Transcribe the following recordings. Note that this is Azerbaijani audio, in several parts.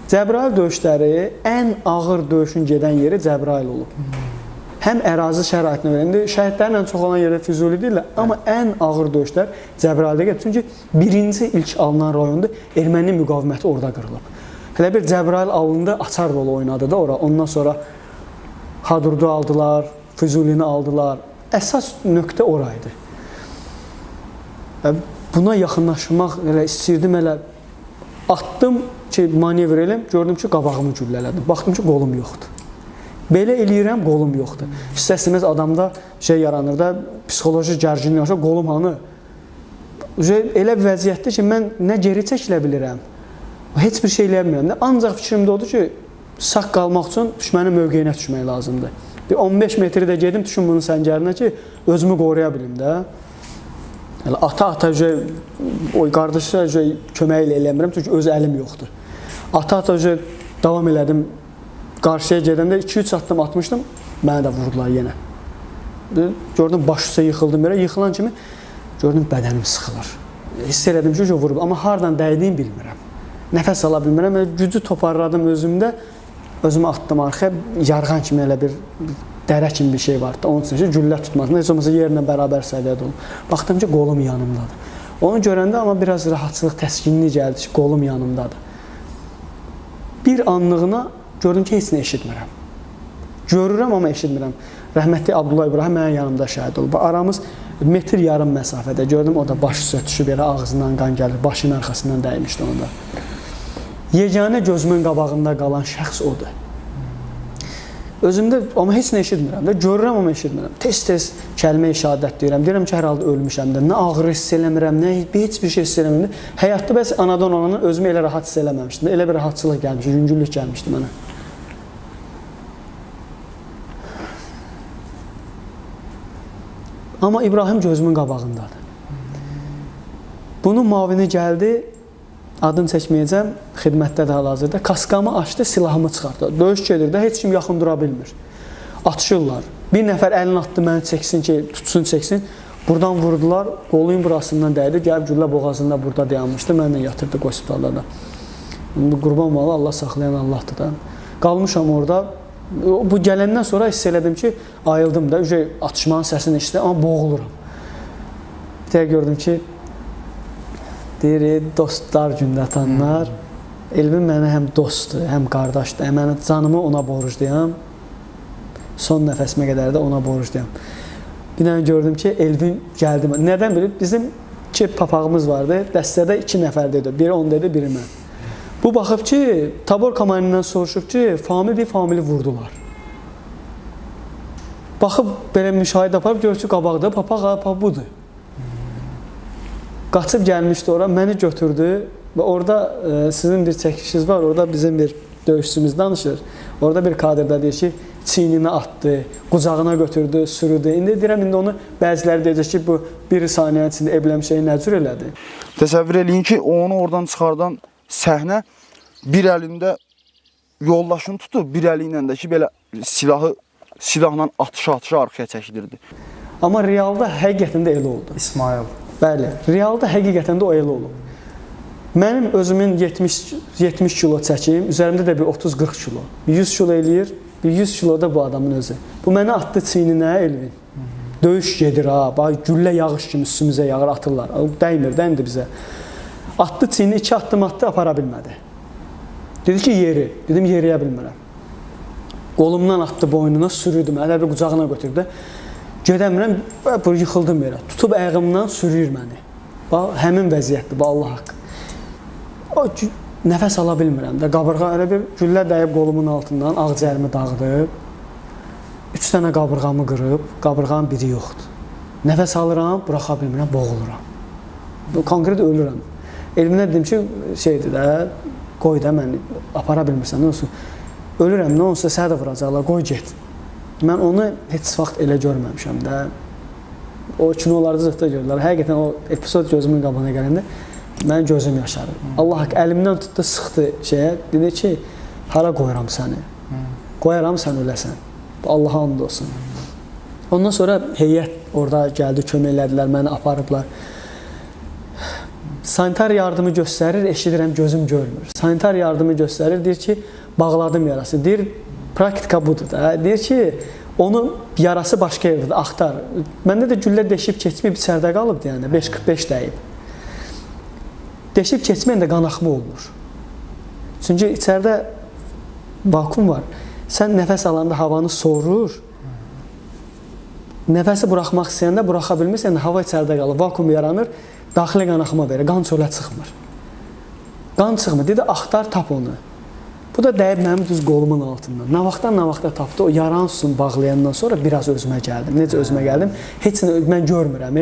Cəbrayıl döyüşləri ən ağır döyüşün gedən yeri Cəbrayıl olub. Həm ərazi şəraitinə görə, indi şəhidlərin ən çox olan yerdə Füzuli deyirlər, amma ən ağır döyüşlər Cəbrayılda gedir. Çünki birinci ilk alınan rayonda erməni müqaviməti orada qırılıb. Hələ bir Cəbrayıl alındı, açar rolu oynadı da ora. Ondan sonra Hadurdu aldılar, Füzulini aldılar. Əsas nöqtə oraydı. Buna yaxınlaşmaq elə istəyirdim, elə atdım ki, manevr eləm, gördüm ki, qabağımı güllələdim. Baxdım ki, qolum yoxdur. Belə eləyirəm, qolum yoxdur. İstəsəmiz adamda şey yaranır da, psixoloji gərginlik yaşa, qolum hanı? Elə bir vəziyyətdir ki, mən nə geri çəkilə bilirəm, heç bir şey eləyə bilmirəm. Ancaq fikrimdə odur ki, sağ qalmaq üçün düşmənin mövqeyinə düşmək lazımdır. Bir 15 metri də gedim, düşün bunun səngərinə ki, özümü qoruya bilim də. Ata-ata qardaşa kömək ilə eləmirəm, çünki öz əlim yoxdur. Ata-ata davam elədim. Qarşıya gedəndə 2-3 addım atmışdım, mənə də vurdular yenə. Gördüm, baş üstə yıxıldım yerə, yıxılan kimi gördüm, bədənim sıxılır. Hiss elədim ki, vurub, amma hardan dəydiyim bilmirəm. Nəfəs ala bilmirəm, gücü toparladım özümdə, özümü atdım arxaya, yarğan kimi elə bir dərə kimi bir şey vardı. Onun üçün ki, güllə tutmasın, heç olmasa yerlə bərabər səviyyədə olum. Baxdım ki, qolum yanımdadır. Onu görəndə amma biraz rahatçılıq, təskinlik gəldi ki, qolum yanımdadır. Bir anlığına gördüm ki, heç nə eşitmirəm. Görürəm, amma eşitmirəm. Rəhmətli Abdullah İbrahim mənim yanımda şəhid olub. Aramız metr yarım məsafədə. Gördüm, o da baş üstə düşüb, elə ağzından qan gəlir, başının arxasından dəymişdi onda. Yeganə gözümün qabağında qalan şəxs odur. Özümdə, amma heç nə eşitmirəm. Görürəm, amma eşitmirəm. Tez-tez kəlmə işadət deyirəm. Deyirəm ki, hər halda ölmüşəm də. Nə ağrı hiss eləmirəm, nə heç bir şey hiss eləmirəm. Həyatda bəs anadan olanı özümü elə rahat hiss eləməmişdim. Elə bir rahatçılıq gəlmişdi, yüngüllük gəlmişdi mənə. Amma İbrahim gözümün qabağındadır. Bunun mavini gəldi, adını çəkməyəcəm, xidmətdə də hal-hazırda. Kaskamı açdı, silahımı çıxartdı. Döyüş gedir də, heç kim yaxın dura bilmir. Atışırlar. Bir nəfər əlini atdı, məni çəksin ki, tutsun, çəksin. Buradan vurdular, qoluyun burasından dəydi, gəlib güllə boğazında burada dayanmışdı, mənlə yatırdı hospitalda da. Qurban malı Allah saxlayan Allahdır da. Qalmışam orada. Bu gələndən sonra hiss elədim ki, ayıldım da, atışmanın səsini eşitdim, amma boğuluram. Bir də gördüm ki, deyir, dostlar gündə atanlar, Elvin mənə həm dostdur, həm qardaşdır, mən canımı ona borcluyam, son nəfəsimə qədər də ona borcluyam. Bir dənə gördüm ki, Elvin gəldi. Nədən bilib? Bizim 2 papağımız vardı, dəstədə 2 nəfər dedi, biri on dedi, biri mən. Bu baxıb ki, tabor komandirindən soruşub ki, famili vurdular. Baxıb belə müşahidə aparıb, gör ki, qabaqda papaq budur. Qaçıb gəlmişdi ora, məni götürdü və orada sizin bir çəkişiniz var, orada bizim bir döyüşçümüz danışır. Orada bir kadrda deyir ki, çiynini atdı, qucağına götürdü, sürüdü. İndi deyirəm, indi onu bəziləri deyəcək ki, bu bir saniyənin içində ebləm şeyi nə cür elədi? Təsəvvür eləyin ki, onu oradan çıxardan səhnə bir əlində yoldaşını tutub, bir əli ilə də ki, belə silahla atışa arxaya çəkilirdi. Amma realda həqiqətən də elə oldu. İsmail. Bəli, realda həqiqətən də o elə olub. Mənim özümün 70 kilo çəkim, üzərimdə də bir 30-40 kilo. 100 kilo eləyir, bir 100 kilo da bu adamın özü. Bu məni atdı çiyninə, Elvin. Döyüş gedir ha, güllə yağış kimi üstümüzə yağır, atırlar. Dəymir, dəyindi bizə. Atdı çiyini, 2 addım atdı, apara bilmədi. Dedi ki, yeri. Dedim, yeriyə bilmirəm. Qolumdan atdı boynuna, sürürdüm, ələ bir qucağına götürdü. Gedəmirəm, yıxıldım yerə. Tutub ayağımdan sürür məni. Həmin vəziyyətdir, Allah haqqı. Nəfəs ala bilmirəm də. Qabırğa elə bir güllə dəyib qolumun altından, ağciyərimi dağıdıb. 3 dənə qabırğamı qırıb, qabırğanın biri yoxdur. Nəfəs alıram, buraxa bilmirəm, boğuluram. Konkret ölürəm. Elminə dedim ki, şeydir də, qoy da mən apara bilmirsən, nə olsun. Ölürəm, nə olsa sənə də vuracaqlar, qoy get. Mən onu heç vaxt elə görməmişəm də. O kinolarda zıqda görürlər. Həqiqətən o epizod gözümün qabağına gələndə mənim gözüm yaşarır. Allah haqq əlimdən tutdu, sıxdı şeyə. Dedi ki, hara qoyuram səni? Qoyaram sən öləsən. Allaha and olsun. Ondan sonra heyət orada gəldi, kömək elədilər, məni aparıblar. Sanitar yardımı göstərir, eşidirəm, gözüm görmür. Sanitar yardımı göstərir, deyir ki, bağladım yarası. Deyir, praktika budur da. Deyir ki, onun yarası başqa yerdə, axtar. Məndə də güllə deşib keçməyib, içərdə qalıbdı, yəni 5:45 dəyib. Deşib keçməyəndə qanaxma olmur. Çünki içərdə vakum var. Sən nəfəs alanda havanı soğurur. Nəfəsi buraxmaq istəyəndə buraxa bilmirsən, hava içərdə qalır, vakum yaranır, daxili qanaxma verir, qan çölə çıxmır. Qan çıxmır, dedi, axtar, tap onu. Bu da dəyib mənim düz qolumun altından. Nə vaxtdan tapdı, o yaran susunu bağlayandan sonra biraz özümə gəldim. Necə özümə gəldim? Heç nə mən görmürəm.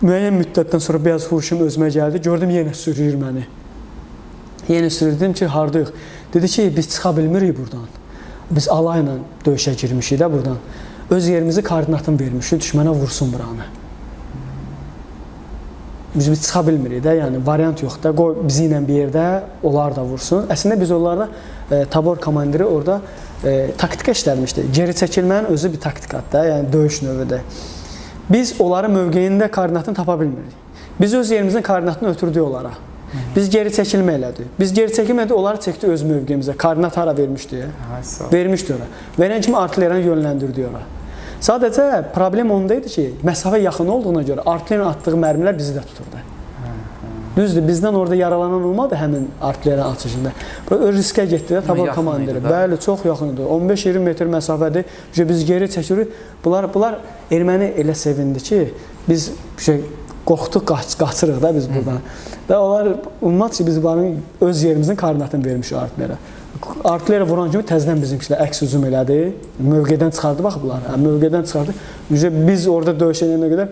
Müəyyən müddətdən sonra biraz huşum özümə gəldi, gördüm yenə sürüyür məni. Yenə sürürdüm ki, hardayıq. Dedi ki, biz çıxa bilmirik buradan. Biz alayla döyüşə girmişik də buradan. Öz yerimizi koordinatını vermişik, düşmənə vursun buranı. Biz çıxa bilmirik də, yəni variant yoxdur da, qoy bizi ilə bir yerdə onlar da vursun. Əslində biz onlarla tabor komandiri orada taktika işlətmişdi. Geri çəkilmənin özü bir taktikadır da, yəni döyüş növüdür. Biz onların mövqeyində koordinatını tapa bilmirik. Biz öz yerimizin koordinatını ötürdük onlara. Biz geri çəkilmə elədik. Biz geri çəkilmədik, onları çəkdi öz mövqeyimizə. Koordinat hara vermişdi? Vermişdi ora. Verən kimi artilleriyanı yönləndirdi ora. Sadəcə problem onda idi ki, məsafə yaxın olduğuna görə artilleriyanın atdığı mərmilər bizi də tuturdu. Düzdür, bizdən orada yaralanan olmadı həmin artilleriyanın atışında. Böyle riskə getdi də tabor komandiri. Bəli, çox yaxın idi. 15-20 metr məsafədir. Biz geri çəkirik. Bunlar erməni elə sevindi ki, biz qorxduq, qaçırıq da biz buradan. Və onlar ummat ki, biz bunların öz yerimizin koordinatını vermişik artilleriya. Artilleriya vuran kimi təzədən bizimkilər əks hücum elədi. Mövqedən çıxardı, bax bunlar. Mövqedən çıxardı. Biz orada döyüşənə qədər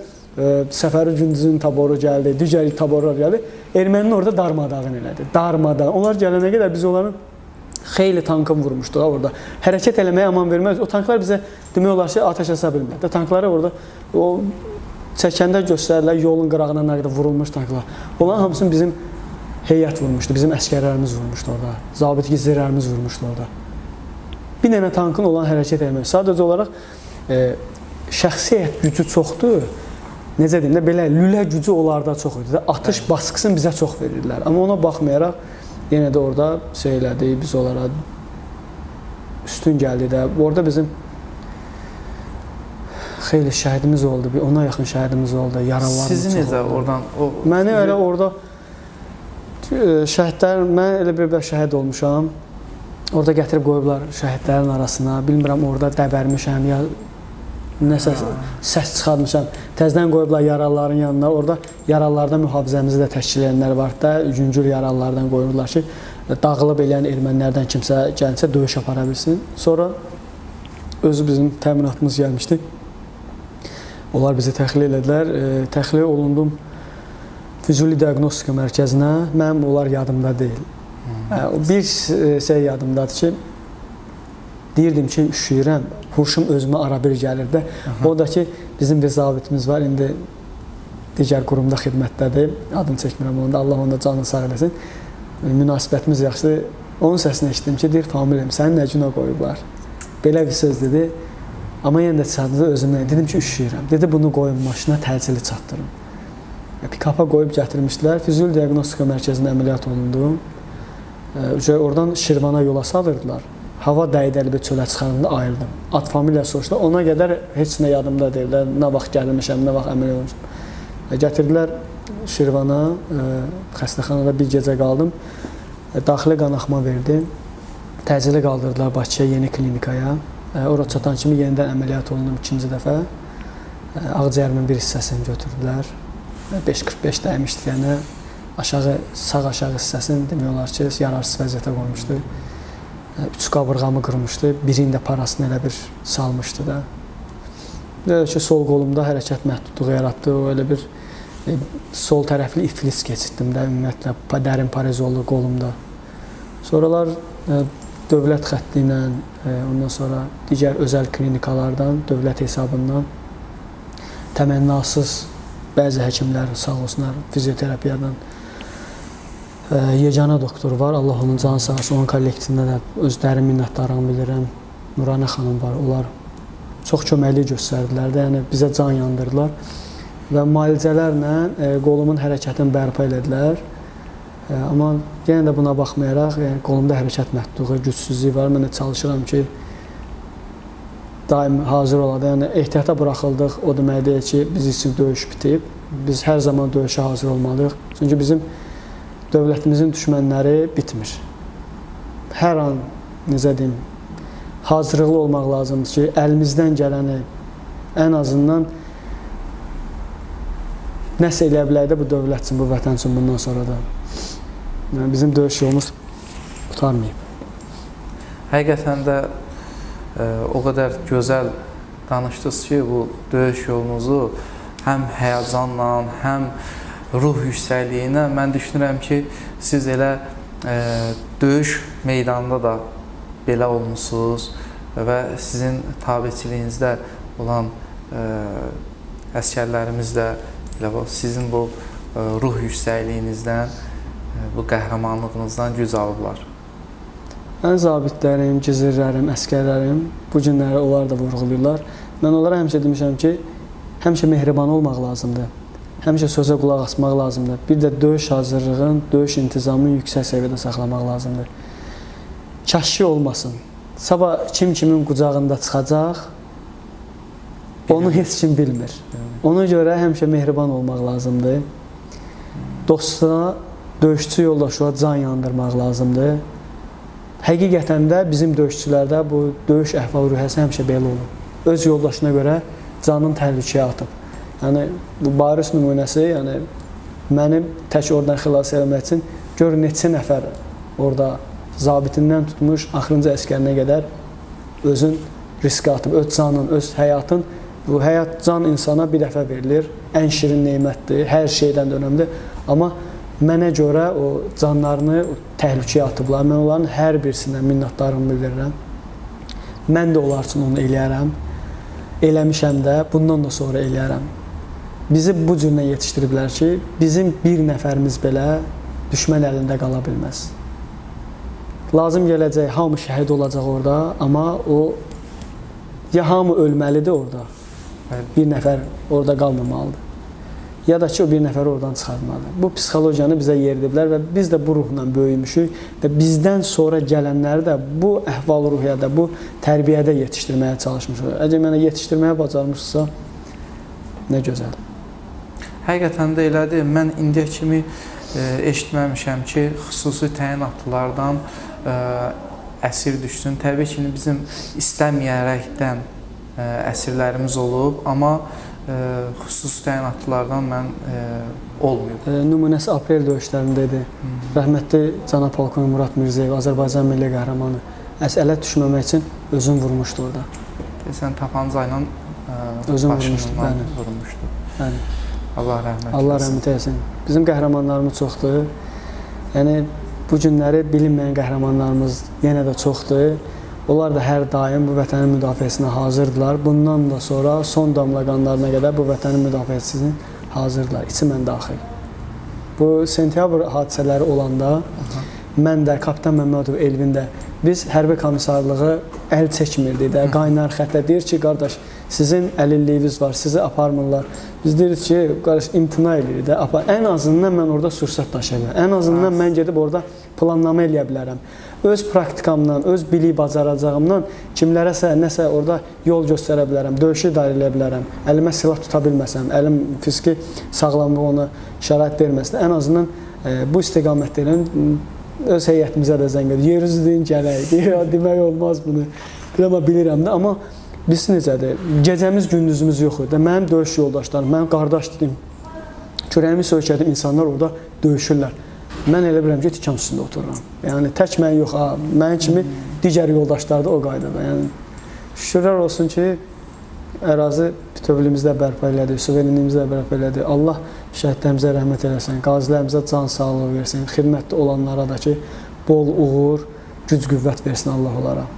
Səfəri Gündüzün taboru gəldi, digər taborlar gəldi. Erməninin orada darmadağın elədi. Darmadağın. Onlar gələnə qədər biz onların xeyli tankı vurmuşduq orada. Hərəkət eləməyə aman verməz. O tanklar bizə demək olar ki, atəş açsa bilmədi. Tankları orada o çəkəndə göstərirlər yolun qırağına nə qədər vurulmuş tanklar. Onların hamısını bizim heyət vurmuşdu, bizim əskərlərimiz vurmuşdu orada. Zabit gizlərimiz vurmuşdu orada. Bir dənə tankın olan hərəkət eləmək. Sadəcə olaraq şəxsiyyət gücü çoxdur. Necə deyim də, belə lülə gücü onlarda çox idi. Atış baskısını bizə çox verirdilər. Amma ona baxmayaraq, yenə də orada elədi, biz onlara üstün gəldi də. Orada bizim xeyli şəhidimiz oldu, bir 10-a yaxın şəhidimiz oldu, yaralarımız çox oldu. Sizi necə oradan? Məni elə orada şəhidlər, mən elə bir şəhid olmuşam. Orada gətirib qoyublar şəhidlərin arasına. Bilmirəm, orada dəbərmişəm, ya nəsə səs çıxartmışam. Təzədən qoyublar yaralıların yanına. Orada yaralılarda mühafizəmizi də təşkil edənlər var da, yüngül yaralılardan qoyurlar ki, dağılıb eləyən ermənilərdən kimsə gəlsə döyüş apara bilsin. Sonra özü bizim təminatımız gəlmişdi. Onlar bizi təxliyə elədilər. Təxliyə olundum Füzuli Diaqnostika Mərkəzinə. Mənim onlar yadımda deyil. Bir şey yadımdadır ki, deyirdim ki, üşüyürəm, huşum özümə ara bir gəlir də. O da ki, bizim bir zabitimiz var, indi digər qurumda xidmətdədir. Adını çəkmirəm onda, Allah onda canını sağ eləsin. Münasibətimiz yaxşıdır. Onun səsini eşitdim ki, deyir, familiyam, səni nə günə qoyublar? Belə bir söz dedi. Amma yenə də çatdı özümdən. Dedim ki, üşüyürəm. Dedi, bunu qoyun maşına, təcili çatdırın. Pikapa qoyub gətirmişdilər. Füzuli Diaqnostika Mərkəzində əməliyyat olundu. Oradan Şirvana yola salırdılar. Hava dəydi, bir çölə çıxarında ayırdım. Ad familiya soruşdular. Ona qədər heç nə yadımda deyirlər. Nə vaxt gəlmişəm, nə vaxt əməliyyat olmuşam. Gətirdilər Şirvana, xəstəxanada bir gecə qaldım. Daxili qanaxma verdi. Təcili qaldırdılar Bakıya, yeni klinikaya. Ora çatan kimi yenidən əməliyyat olundum ikinci dəfə. Ağciyərimin bir hissəsini götürdülər. 5:45 dəymişdi, yəni sağ aşağı hissəsini demək olar ki, yararsız vəziyyətə qoymuşdu. 3 qabırğamı qırmışdı, birinin də parasını elə bir salmışdı da. Elə ki, sol qolumda hərəkət məhdudluğu yaratdı, o elə bir sol tərəfli iflis keçirdim də, ümumiyyətlə, dərin parez oldu qolumda. Sonralar dövlət xətti ilə, ondan sonra digər özəl klinikalardan, dövlət hesabından təmənnasız bəzi həkimlər, sağ olsunlar, fizioterapiyadan yeganə doktor var, Allah onun canı sağ olsun, onun kollektivində də öz dərin minnətdarlığımı bilirəm. Nuranə xanım var, onlar çox köməklik göstərdilər də, yəni bizə can yandırdılar. və müalicələrlə qolumun hərəkətini bərpa elədilər. Amma yenə də buna baxmayaraq, yəni qolumda hərəkət məhdudluğu, gücsüzlüyü var. Mən də çalışıram ki, daim hazır olada. Yəni ehtiyata buraxıldıq, o demək deyil ki, biz üçün döyüş bitib. Biz hər zaman döyüşə hazır olmalıyıq. Çünki bizim dövlətimizin düşmənləri bitmir. Hər an, necə deyim, hazırlıqlı olmaq lazımdır ki, əlimizdən gələni ən azından nəsə eləyə bilək də bu dövlət üçün, bu vətən üçün bundan sonra da. Yəni, bizim döyüş yolumuz qurtarmayıb. Həqiqətən də o qədər gözəl danışdınız ki, bu döyüş yolunuzu həm həyəcanla, həm ruh yüksəkliyinə mən düşünürəm ki, siz elə döyüş meydanında da belə olmusunuz və sizin tabiçiliyinizdə olan əskərlərimiz də sizin bu ruh yüksəkliyinizdən, bu qəhrəmanlığınızdan güc alıblar. Mən zabitlərim, gizirlərim, əskərlərim bu günləri onlar da vurğulayırlar. Mən onlara həmişə demişəm ki, həmişə mehriban olmaq lazımdır. Həmişə sözə qulaq asmaq lazımdır. Bir də döyüş hazırlığın, döyüş intizamını yüksək səviyyədə saxlamaq lazımdır. Kaşki olmasın. Sabah kim kimin qucağında çıxacaq, onu heç kim bilmir. Ona görə həmişə mehriban olmaq lazımdır. Dostuna, döyüşçü yoldaşına can yandırmaq lazımdır. Həqiqətən də bizim döyüşçülərdə bu döyüş əhval-ruhiyyəsi həmişə belə olur. Öz yoldaşına görə canını təhlükəyə atıb. Yəni, bu bariz nümunəsi, yəni, mənim tək oradan xilas eləmək üçün gör neçə nəfər orada zabitindən tutmuş, axırıncı əskərinə qədər özün riskə atıb, öz canın, öz həyatın. Bu həyat can insana bir dəfə verilir, ən şirin neymətdir, hər şeydən də önəmlidir. Amma mənə görə o canlarını təhlükəyə atıblar. Mən onların hər birisindən minnətdarlığımı bildirirəm. Mən də onlar üçün onu eləyərəm. Eləmişəm də, bundan da sonra eləyərəm. Bizi bu cürlə yetişdiriblər ki, bizim bir nəfərimiz belə düşmən əlində qala bilməz. Lazım gələcək, hamı şəhid olacaq orada, amma o ya hamı ölməlidir orada, bir nəfər orada qalmamalıdır. Ya da ki, o bir nəfər oradan çıxartmalıdır. Bu psixologiyanı bizə yeridiblər və biz də bu ruhla böyümüşük və bizdən sonra gələnləri də bu əhval-ruhiyyədə, bu tərbiyədə yetişdirməyə çalışmışıq. Əgər mənə yetişdirməyə bacarmışsa, nə gözəl. Həqiqətən də elədir. Mən indiyə kimi eşitməmişəm ki, xüsusi təyinatlılardan əsir düşsün. Təbii ki, bizim istəməyərəkdən əsirlərimiz olub, amma xüsusi təyinatlılardan mən olmayıb. Nümunəsi aprel döyüşlərində idi. Rəhmətli cənab polkovnik Murad Mirzəyev, Azərbaycan milli qəhrəmanı, əsələ düşməmək üçün özün vurmuşdu orada. Sən tapanca ilə başından vurmuşdu. Allah rəhmət eləsin. Allah rəhmət eləsin. Bizim qəhrəmanlarımız çoxdur. Yəni, bu günləri bilinməyən qəhrəmanlarımız yenə də çoxdur. Onlar da hər daim bu vətənin müdafiəsinə hazırdılar. Bundan da sonra son damla qanlarına qədər bu vətənin müdafiəsinə hazırdılar, içimən daxil. Bu sentyabr hadisələri olanda mən də, Kapitan Məmmədov Elvin də biz hərbi komissarlığı əl çəkmirdik də, qaynar xətlə deyir ki, qardaş, sizin əlilliyiniz var, sizi aparmırlar. Biz deyirik ki, qardaş, imtina edirik də, ən azından mən orada sursat daşıya bilərəm. Ən azından mən gedib orada planlama eləyə bilərəm. Öz praktikamdan, öz bilik bacaracağımdan kimlərəsə, nəsə orada yol göstərə bilərəm, döyüşü idarə eləyə bilərəm. Əlimə silah tuta bilməsəm, əlim fiziki sağlamlığı ona şərait verməsə, ən azından bu istiqamətlərin öz heyətimizə də zəng edir. Yer üzüdün, gələk, demək olmaz bunu. Amma bilirəm də, amma biz necədir? Gecəmiz, gündüzümüz yox idi. Mənim döyüş yoldaşlarım, mənim qardaş dedim, kürəyimi söykədim, insanlar orada döyüşürlər. Mən elə bilirəm ki, tikan üstündə otururam. Yəni, tək mən yox, mənim kimi digər yoldaşlar da o qaydada. Yəni, şükürlər olsun ki, ərazi bütövlüyümüzdə bərpa elədi, suverenliyimizdə bərpa elədi. Allah şəhidlərimizə rəhmət eləsin, qazilərimizə can sağlığı versin, xidmətdə olanlara da ki, bol uğur, güc-qüvvət versin Allah onlara.